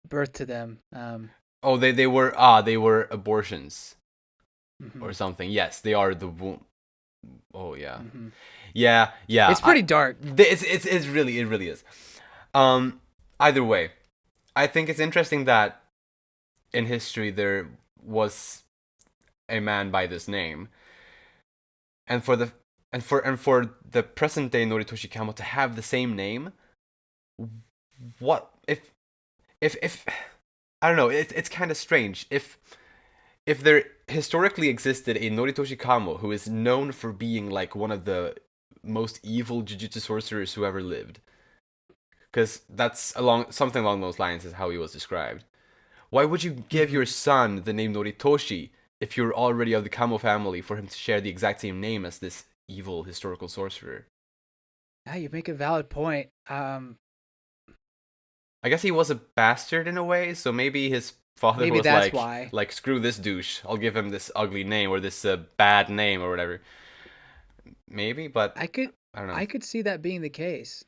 birth to them. They were abortions or something. Yes, they are the womb. Oh yeah. Yeah. It's pretty dark. It really is. Either way, I think it's interesting that in history there was a man by this name, and for the present day Noritoshi Kamo to have the same name. What if I don't know, it's kind of strange if there historically existed a Noritoshi Kamo who is known for being like one of the most evil Jujutsu sorcerers who ever lived, because that's something along those lines is how he was described. Why would you give your son the name Noritoshi if you're already of the Kamo family for him to share the exact same name as this evil historical sorcerer? Yeah, you make a valid point. I guess he was a bastard in a way, so maybe his father was that's why. Like, screw this douche, I'll give him this ugly name or this bad name or whatever. Maybe, but I don't know. I could see that being the case.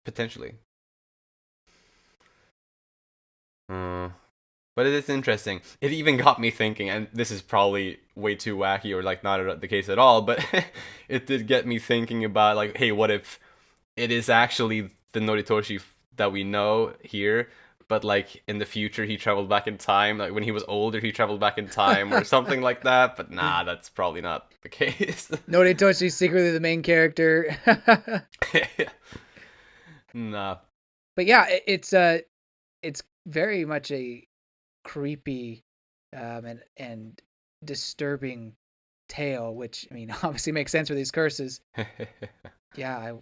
Potentially. But it is interesting. It even got me thinking, and this is probably way too wacky or like not the case at all, but it did get me thinking about like, hey, what if it is actually the Noritoshi that we know here, but like in the future he traveled back in time, like when he was older he traveled back in time or something like that. But nah, that's probably not the case. Noritoshi secretly the main character. Nah. But yeah, it's very much a creepy and disturbing tale, which I mean obviously makes sense for these curses. Yeah, I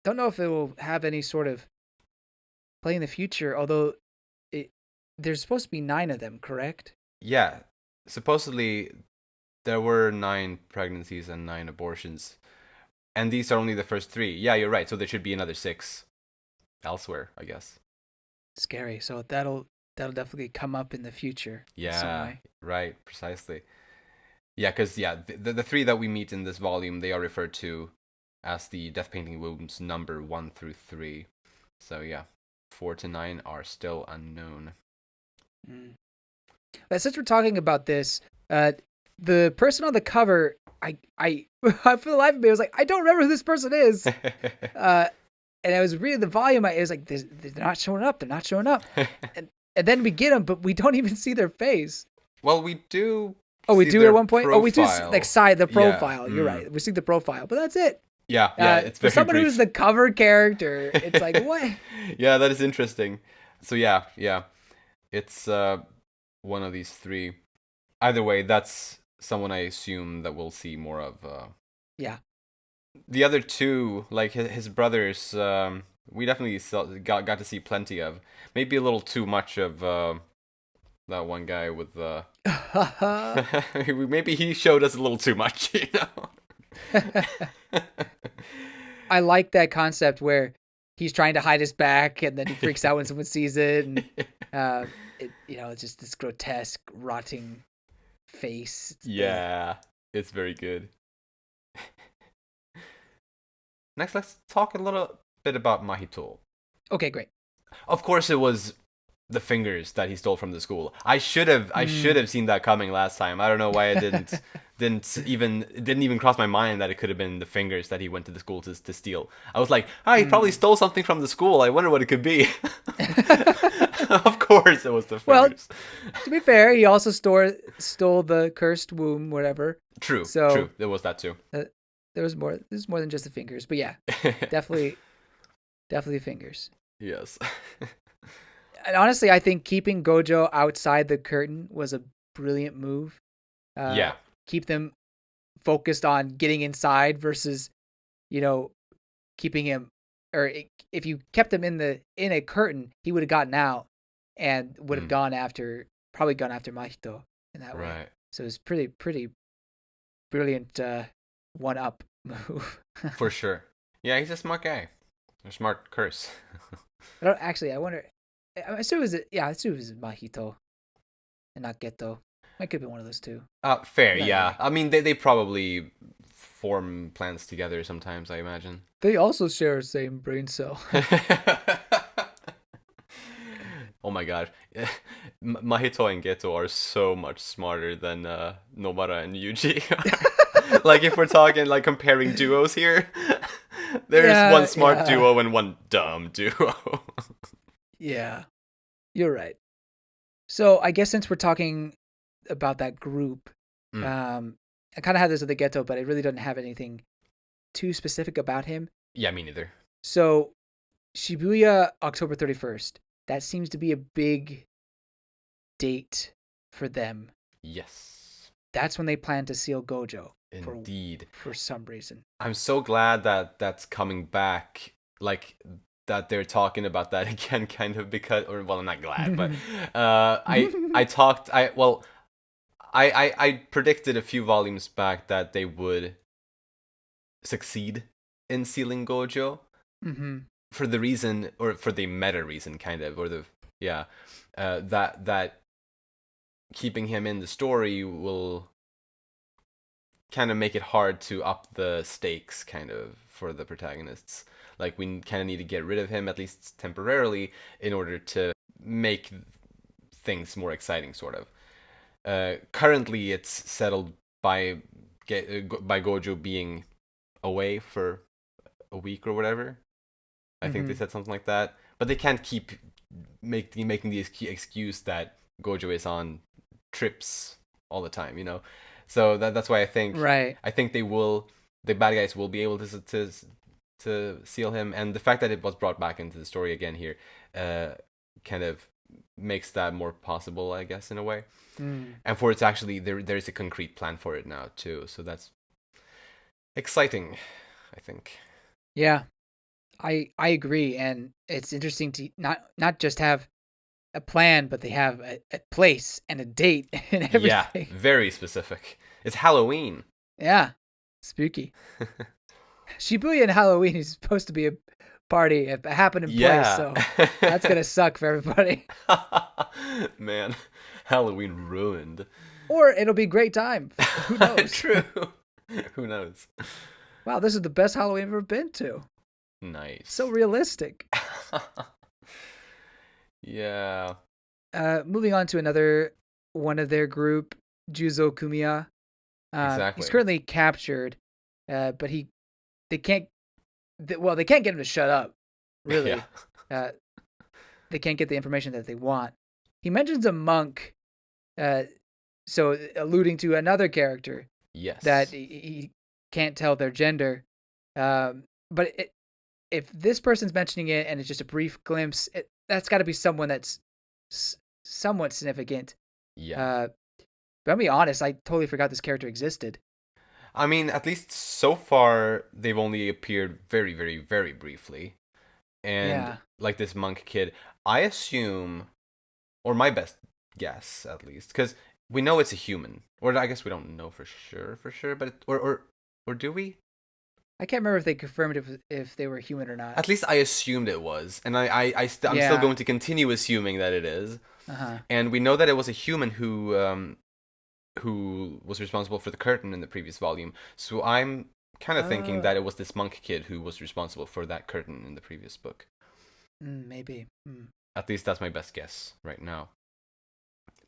don't know if it will have any sort of play in the future, although there's supposed to be 9 of them, correct? Yeah, supposedly there were 9 pregnancies and 9 abortions, and these are only the first 3. Yeah, you're right, so there should be another 6 elsewhere, I guess. Scary. So that'll definitely come up in the future. Yeah, right, precisely. Yeah, because the 3 that we meet in this volume, they are referred to as the death painting wounds number 1 through 3. So yeah, 4 to 9 are still unknown. But since we're talking about this, the person on the cover, I for the life of me, I was like, I don't remember who this person is. And I was reading the volume. It was like, they're not showing up. They're not showing up. And then we get them, but we don't even see their face. Well, we do. Oh, we do at one point? Profile. Oh, we do like the profile. Yeah. You're right. We see the profile, but that's it. Yeah, it's very for someone brief. who's the cover character. It's like, what? Yeah, that is interesting. So yeah, it's one of these three. Either way, that's someone I assume that we'll see more of. Yeah. The other two, like his brothers, we definitely got to see plenty of. Maybe a little too much of that one guy with maybe he showed us a little too much, you know. I like that concept where he's trying to hide his back and then he freaks out when someone sees it, and it's just this grotesque, rotting face. It's very good. Next, let's talk a little bit about Mahito. Okay, great. Of course, it was the fingers that he stole from the school. I should have seen that coming last time. I don't know why I didn't even cross my mind that it could have been the fingers that he went to the school to steal. I was like, he probably stole something from the school. I wonder what it could be. Of course, it was the fingers. Well, to be fair, he also stole the cursed womb, whatever. True. There was that too. There was more. This is more than just the fingers, but yeah, definitely fingers. Yes. And honestly, I think keeping Gojo outside the curtain was a brilliant move. Keep them focused on getting inside versus, keeping him. Or if you kept him in a curtain, he would have gotten out and would have probably gone after Mahito in that way. Right. So it was pretty brilliant one-up move. For sure. Yeah, he's a smart guy. A smart curse. I wonder. I assume it was Mahito and not Geto. It could be one of those two. Fair, yeah. I mean, they probably form plans together sometimes, I imagine. They also share the same brain cell. Oh my god. Mahito and Geto are so much smarter than Nobara and Yuji. Like, if we're talking, like, comparing duos here, there's one smart duo and one dumb duo. Yeah, you're right. So I guess since we're talking about that group, I kind of had this with the Geto, but I really don't have anything too specific about him. Yeah, me neither. So Shibuya, October 31st. That seems to be a big date for them. Yes. That's when they plan to seal Gojo. Indeed. For some reason. I'm so glad that that's coming back. Like, that they're talking about that again, kind of, because, or, well, I'm not glad, but I predicted a few volumes back that they would succeed in sealing Gojo, for the reason, or for the meta reason, kind of, or that keeping him in the story will kind of make it hard to up the stakes, kind of, for the protagonists. Like, we kind of need to get rid of him, at least temporarily, in order to make things more exciting, sort of. Currently, it's settled by Gojo being away for a week or whatever. I think they said something like that. But they can't keep making the excuse that Gojo is on trips all the time, you know? So that's why I think... Right. I think the bad guys will be able to seal him, and the fact that it was brought back into the story again here kind of makes that more possible, I guess, in a way. And for it's actually there's a concrete plan for it now too, so that's exciting, I think. Yeah, I agree, and it's interesting to not just have a plan, but they have a place and a date and everything. Yeah, very specific. It's Halloween. Yeah, spooky. Shibuya and Halloween is supposed to be a party, a happening place, so that's gonna suck for everybody. Man, Halloween ruined. Or it'll be a great time. Who knows? True. Who knows? Wow, this is the best Halloween I've ever been to. Nice. So realistic. Yeah. Moving on to another one of their group, Juzo Kumiya. Exactly. He's currently captured, but they can't get him to shut up. really. Yeah. Uh, they can't get the information that they want. He mentions a monk, uh, so alluding to another character that Yes. he can't tell their gender. But if this person's mentioning it and it's just a brief glimpse, that's got to be someone that's somewhat significant. Yeah. But I'll be honest, I totally forgot this character existed. I mean, at least so far, they've only appeared very, very, very briefly. And Yeah. like this monk kid, I assume, or my best guess at least, because we know it's a human, or I guess we don't know for sure, but or do we? I can't remember if they confirmed if they were human or not. At least I assumed it was, and I'm still Yeah. going to continue assuming that it is. Uh-huh. And we know that it was a human who was responsible for the curtain in the previous volume. So I'm kind of thinking that Oh. it was this monk kid who was responsible for that curtain in the previous book. Maybe. At least that's my best guess right now.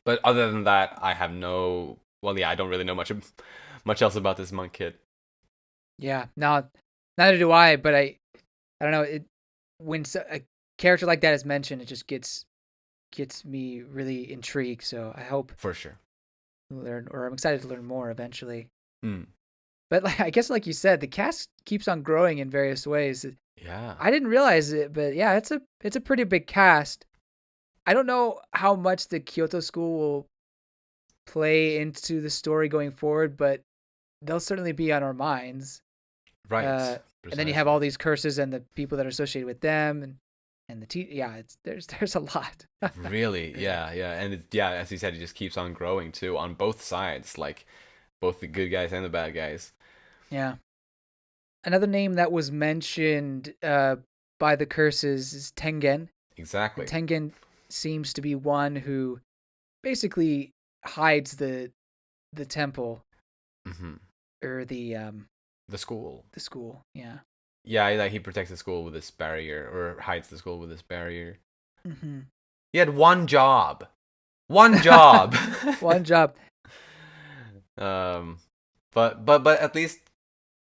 But other than that, I have no. Well, yeah, I don't really know much else about this monk kid. Yeah. No, neither do I. But I don't know. When a character like that is mentioned, it just gets me really intrigued. So I hope For sure. learn, or I'm excited to learn more eventually. Mm. But I guess like you said, the cast keeps on growing in various ways. Yeah. I didn't realize it, but yeah, it's a pretty big cast. I don't know how much the Kyoto School will play into the story going forward, but they'll certainly be on our minds. Right. Uh, and then you have Precisely. all these curses and the people that are associated with them, and yeah, there's a lot. Really, yeah, yeah, and yeah, as you said, it just keeps on growing too on both sides, like both the good guys and the bad guys. Yeah. Another name that was mentioned by the curses is Tengen, and Exactly. Tengen seems to be one who basically hides the temple Hmm. or The school. the school. Yeah. Yeah, like he protects the school with this barrier, or hides the school with this barrier. Mm-hmm. He had one job. One job. One job. um, but at least,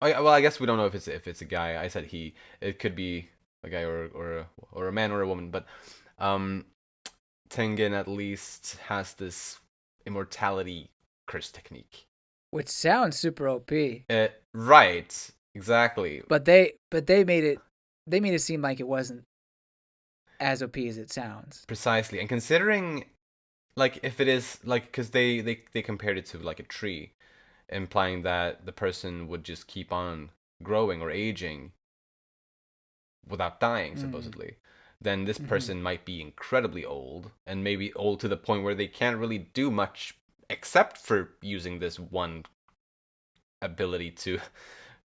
well, I guess we don't know if it's a guy. I said he. It could be a guy or a man or a woman, but um, Tengen at least has this immortality curse technique. Which sounds super OP. Right, exactly. But they made it seem like it wasn't as OP as it sounds. Precisely. And considering, like, if it is, like, because they compared it to, like, a tree, implying that the person would just keep on growing or aging without dying, Mm. supposedly, then this Mm-hmm. person might be incredibly old, and maybe old to the point where they can't really do much except for using this one ability to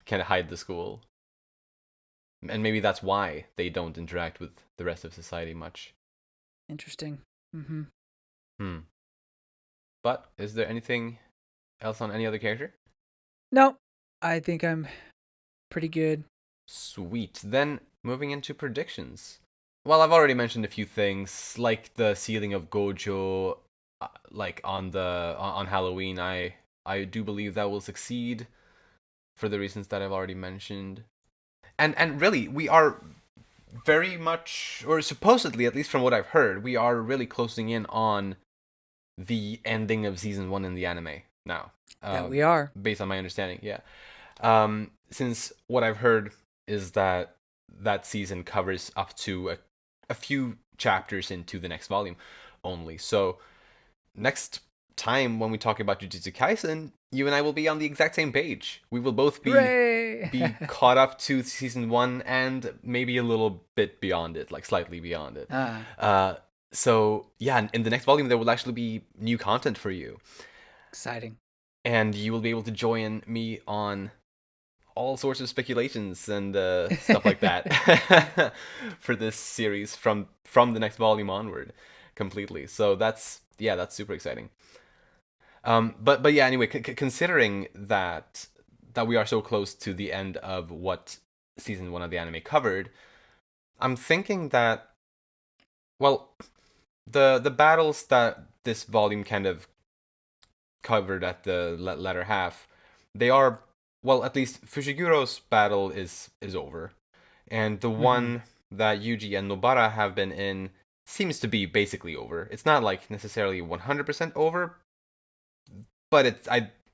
kind of hide the school. And maybe that's why they don't interact with the rest of society much. Interesting. Mm-hmm. Hmm. But is there anything else on any other character? No, I think I'm pretty good. Sweet. Then moving into predictions. Well, I've already mentioned a few things, like the sealing of Gojo, like on Halloween. I do believe that will succeed for the reasons that I've already mentioned. And really, we are very much, or supposedly, at least from what I've heard, we are really closing in on the ending of season one in the anime now. That we are. Based on my understanding, yeah. Since what I've heard is that that season covers up to a few chapters into the next volume only. So next time when we talk about Jujutsu Kaisen, you and I will be on the exact same page. We will both Hooray! be caught up to season one and maybe a little bit beyond it, like slightly beyond it. Ah, So yeah, in the next volume there will actually be new content for you, exciting. and you will be able to join me on all sorts of speculations and stuff like that for this series from the next volume onward, completely. So that's super exciting. But yeah, anyway, considering that we are so close to the end of what season one of the anime covered, I'm thinking that, well, the battles that this volume kind of covered at the latter half, they are, well, at least Fushiguro's battle is over, and the Mm-hmm. one that Yuji and Nobara have been in seems to be basically over. It's not like necessarily 100% over, but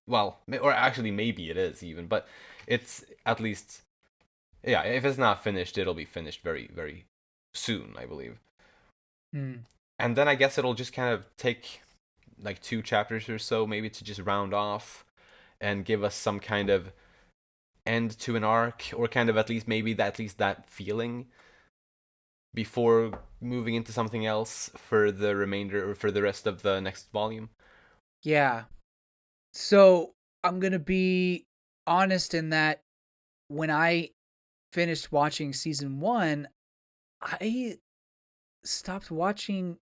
or actually maybe it is even, but it's at least, yeah, if it's not finished, it'll be finished very, very soon, I believe. And then I guess it'll just kind of take like 2 chapters or so, maybe, to just round off and give us some kind of end to an arc, or kind of at least that feeling before moving into something else for the remainder, or for the rest of the next volume. Yeah. So I'm going to be honest in that when I finished watching season 1, I stopped watching,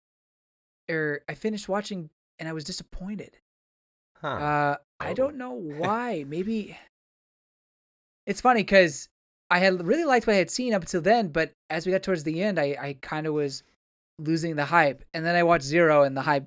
or I finished watching and I was disappointed. I don't know why. Maybe it's funny because I had really liked what I had seen up until then, but as we got towards the end, I kind of was losing the hype. And then I watched Zero and the hype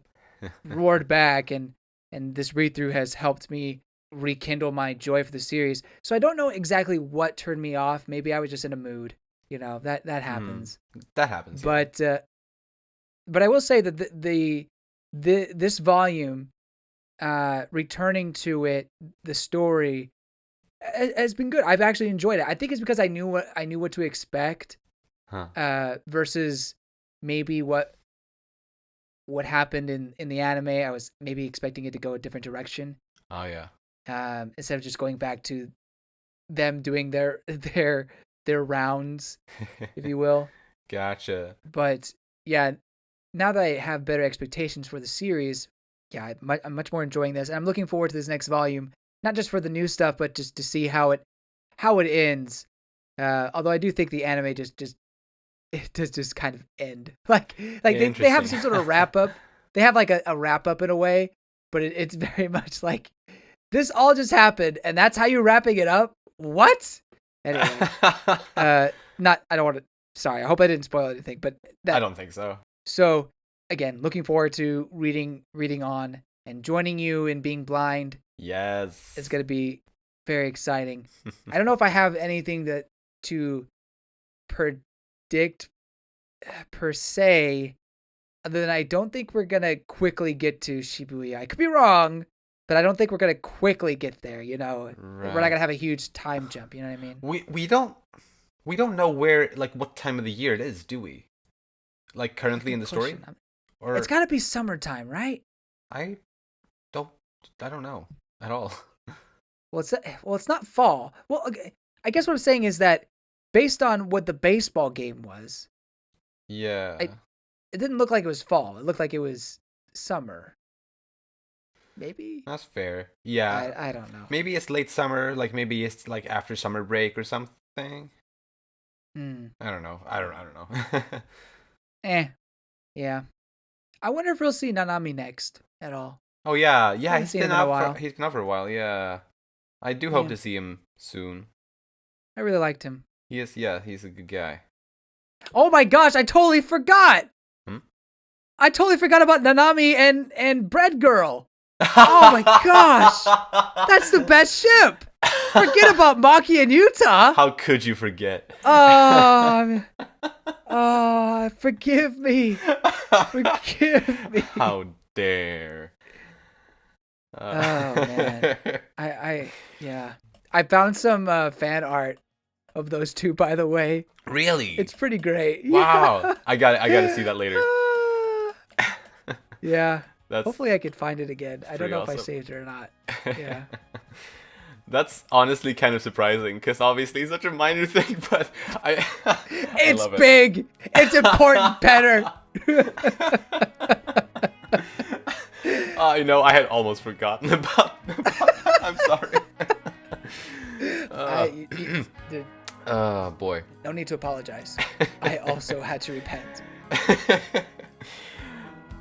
roared back, and this read-through has helped me rekindle my joy for the series. So I don't know exactly what turned me off. Maybe I was just in a mood. You know, that happens. That happens. But I will say that this volume, returning to it, the story has been good. I've actually enjoyed it. I think it's because I knew what to expect, versus maybe what happened in the anime. I was maybe expecting it to go a different direction. Oh yeah. Instead of just going back to them doing their rounds, if you will. Gotcha. But yeah, now that I have better expectations for the series, yeah, I'm much more enjoying this, and I'm looking forward to this next volume. Not just for the new stuff, but just to see how it ends. Although I do think the anime it does just kind of end. Like they have some sort of wrap up. They have like a wrap up in a way, but it's very much like this all just happened, and that's how you're wrapping it up. What? Anyway, I don't want to. Sorry, I hope I didn't spoil anything, but I don't think so. So again, looking forward to reading on and joining you in being blind. Yes. It's going to be very exciting. I don't know if I have anything to predict per se, other than I don't think we're going to quickly get to Shibuya. I could be wrong, but I don't think we're going to quickly get there, you know. Right. We're not going to have a huge time jump, you know what I mean? We don't know where, like, what time of the year it is, do we? Like, currently in the story? Or it's got to be summertime, right? I don't know at all. Well, it's not fall. Well, okay, I guess what I'm saying is that based on what the baseball game was, yeah, it didn't look like it was fall. It looked like it was summer. Maybe that's fair. Yeah, I don't know. Maybe it's late summer. Like maybe it's like after summer break or something. I don't know. I don't know. Yeah. I wonder if we'll see Nanami next at all. Oh yeah. He's been out for a while. Yeah, I do hope to see him soon. I really liked him. He is. Yeah, he's a good guy. Oh my gosh! I totally forgot. I totally forgot about Nanami and Bread Girl. Oh my gosh! That's the best ship. Forget about Maki and Yuta. How could you forget? Forgive me. Forgive me. How dare. Oh man. I found some fan art of those two, by the way. Really? It's pretty great. Wow. Yeah. I got to see that later. Yeah. Hopefully I could find it again. I don't know awesome. if I saved it or not. Yeah. That's honestly kind of surprising because obviously it's such a minor thing, but it's love big. It's important, better. I know. I had almost forgotten about that. I'm sorry. Oh boy. No need to apologize. I also had to repent.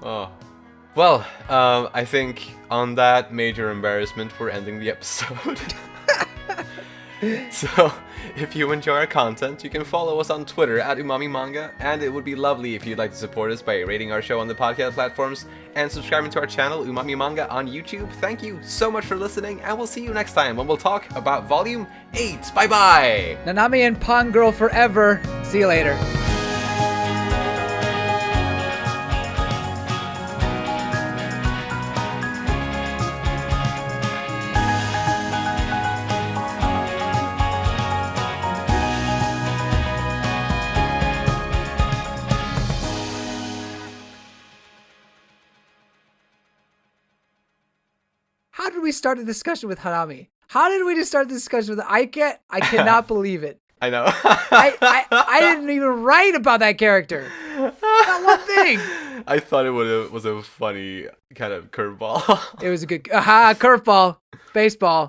Oh. Well, I think on that major embarrassment, we're ending the episode. So, if you enjoy our content, you can follow us on Twitter at Umami Manga, and it would be lovely if you'd like to support us by rating our show on the podcast platforms and subscribing to our channel, Umami Manga, on YouTube. Thank you so much for listening, and we'll see you next time when we'll talk about Volume 8. Bye-bye! Nanami and Pond Girl forever. See you later. we start a discussion with Hanami? How did we just start the discussion with? I cannot believe it. I know. I didn't even write about that character. Not one thing. I thought it was a funny kind of curveball. It was a good curveball. Baseball.